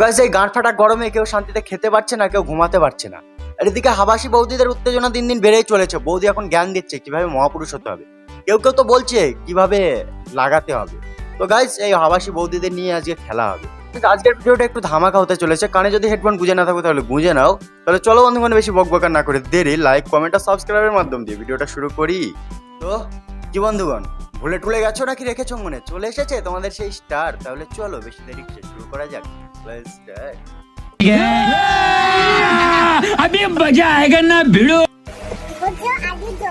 Guys এই গাঁট ফাটা গরমে কেউ শান্তিতে খেতে পারছে না, কেউ ঘুমাতে পারছে না। আর এদিকে হাবাসী বৌদিদের উত্তেজনা দিন দিন বেড়েই চলেছে। বৌদি এখন জ্ঞান দিচ্ছে কিভাবে মহাপুরুষ হতে হবে, কেউ কেউ তো বলছে কিভাবে লাগাতে হবে। তো গাইস এই হাবাসী বৌদিদের নিয়ে আজকে খেলা হবে। আজকের ভিডিওটা একটু ধামাকা হতে চলেছে। কানে যদি হেডফোন গুঁজে না থাকো তাহলে গুঁজে নাও। তাহলে চলো বন্ধুগণ, বেশি বকবকা না করে দেরি লাইক কমেন্ট আর সাবস্ক্রাইবের মাধ্যম দিয়ে ভিডিওটা শুরু করি। তো কি বন্ধুগণ, ভুলে টুলে গেছো নাকি রেখেছো মনে? চলে এসেছে তোমাদের সেই স্টার। তাহলে চলো বেশি দেরি শুরু করা যাক। Let's start. अभी मजा आएगा ना भिड़ो। ধৈর্য আর বীর্য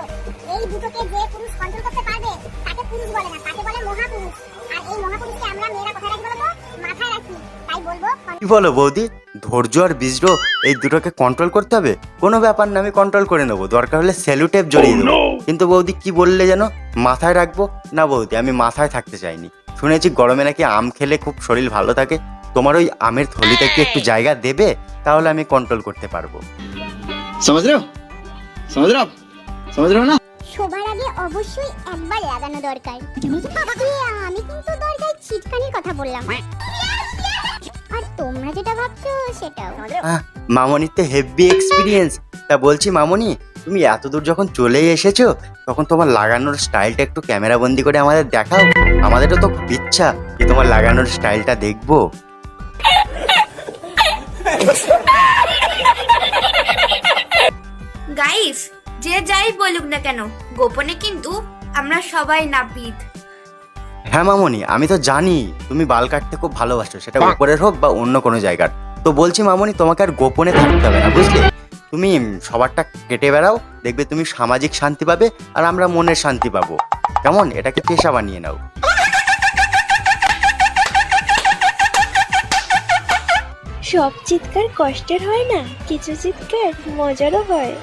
এই দুটোকে যে পুরুষ কন্ট্রোল করতে পারবে তাকে পুরুষ বলে না, তাকে বলে মহাপুরুষ। আর এই মহাপুরুষকে আমরা মেয়েরা কোথায় রাখি বলতো? মাথায় রাখি। তাই বলবো কি বলো বৌদি, ধৈর্য আর বীর্য এই দুটোকে কন্ট্রোল করতে হবে? কোনো ব্যাপার না, আমি কন্ট্রোল করে নেবো। দরকার হলে সেলুটেপ জড়িয়ে দেবো। কিন্তু বৌদি কি বললে যেন মাথায় রাখবো? না বৌদি, আমি মাথায় থাকতে চাইনি। শুনেছি গরমে নাকি আম খেলে খুব শরীর ভালো থাকে। তোমার ওই আমের থলিতে কি একটু জায়গা দেবে? তাহলে আমি কন্ট্রোল করতে পারবো। समझ रहे हो ना? সবার আগে অবশ্যই একবার লাগানো দরকার। আমি কিন্তু দরকার ছিটকানির কথা বললাম, আর তোমরা যেটা ভাবছো সেটাও। মামনির তো হেভি এক্সপিরিয়েন্স। তা বলছি মামনি, তুমি এত দূর যখন চলে এসেছো তখন তোমার লাগানোর স্টাইলটা একটু ক্যামেরা বন্দি করে আমাদের দেখাও। আমাদেরও তো খুব ইচ্ছা যে তোমার লাগানোর স্টাইলটা দেখবো। গাইস, যে যাই বলুক না কেন, গোপনে কিন্তু আমরা সবাই নাপিত। হ্যাঁ মামনি, আমি তো জানি তুমি বাল কাটতে খুব ভালোবাসো, সেটা উপরের হোক বা অন্য কোনো জায়গার। তো বলছি মামনি, তোমাকে আর গোপনে থাকতে হবে না, বুঝলে? তুমি সবারটা কেটে বেড়াও, দেখবে তুমি সামাজিক শান্তি পাবে আর আমরা মনের শান্তি পাবো। কেমন? এটাকে পেশা বানিয়ে নাও। সব চিৎকার কষ্টের হয় না, কিছু চিৎকার মজারও হয়।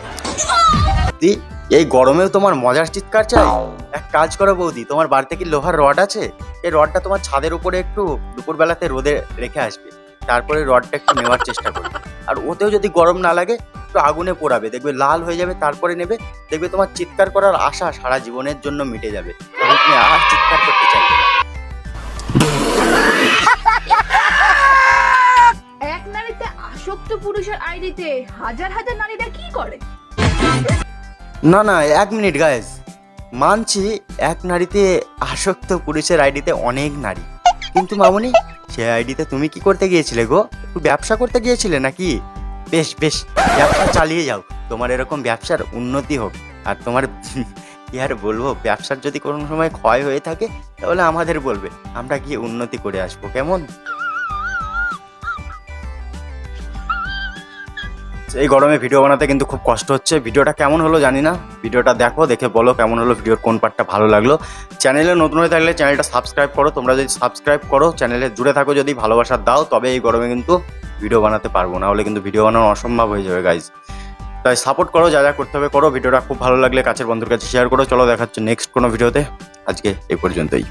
এই গরমেও তোমার মজার চিৎকার চাই? এক কাজ করো বৌদি, তোমার বাড়িতে কি লোহার রড আছে? এই রডটা তোমার ছাদের উপরে একটু দুপুরবেলাতে রোদে রেখে আসবে। তারপরে রডটা একটু নেওয়ার চেষ্টা করবে। আর ওতেও যদি গরম না লাগে একটু আগুনে পোড়াবে, দেখবে লাল হয়ে যাবে। তারপরে নেবে, দেখবে তোমার চিৎকার করার আশা সারা জীবনের জন্য মিটে যাবে। তখন তুমি আর চিৎকার করতে চাইবে না। এক নারীতে আসক্ত পুরুষের আইডিতে হাজার হাজার নারীরা কি করে? না না, এক মিনিট গাইস, মানছি এক নারীতে আসক্ত পুরুষের আইডিতে অনেক নারী। কিন্তু মামনি, সে আইডিতে তুমি কি করতে গিয়েছিলে গো? একটু ব্যবসা করতে গিয়েছিলে নাকি? বেশ বেশ, ব্যবসা চালিয়ে যাও। তোমার এরকম ব্যবসার উন্নতি হোক। আর তোমার কি আর বলবো, ব্যবসার যদি কোনো সময় ক্ষয় হয়ে থাকে তাহলে আমাদের বলবে, আমরা গিয়ে উন্নতি করে আসবো। কেমন? এই গরমে ভিডিও বানাতে কিন্তু খুব কষ্ট হচ্ছে। ভিডিওটা কেমন হলো জানি না, ভিডিওটা দেখো, দেখে বলো কেমন হলো, ভিডিওর কোন পার্টটা ভালো লাগলো। চ্যানেলে নতুন হয়ে থাকলে চ্যানেলটা সাবস্ক্রাইব করো। তোমরা যদি সাবস্ক্রাইব করো, চ্যানেলে জুড়ে থাকো, যদি ভালোবাসা দাও, তবে এই গরমে কিন্তু ভিডিও বানাতে পারবো, না হলে কিন্তু ভিডিও বানানো অসম্ভব হয়ে যাবে গাইজ। তাই সাপোর্ট করো, যা যা করতে হবে করো। ভিডিওটা খুব ভালো লাগলে কাছের বন্ধুর কাছে শেয়ার করো। চলো দেখা হচ্ছে নেক্সট কোনো ভিডিওতে। আজকে এই পর্যন্তই।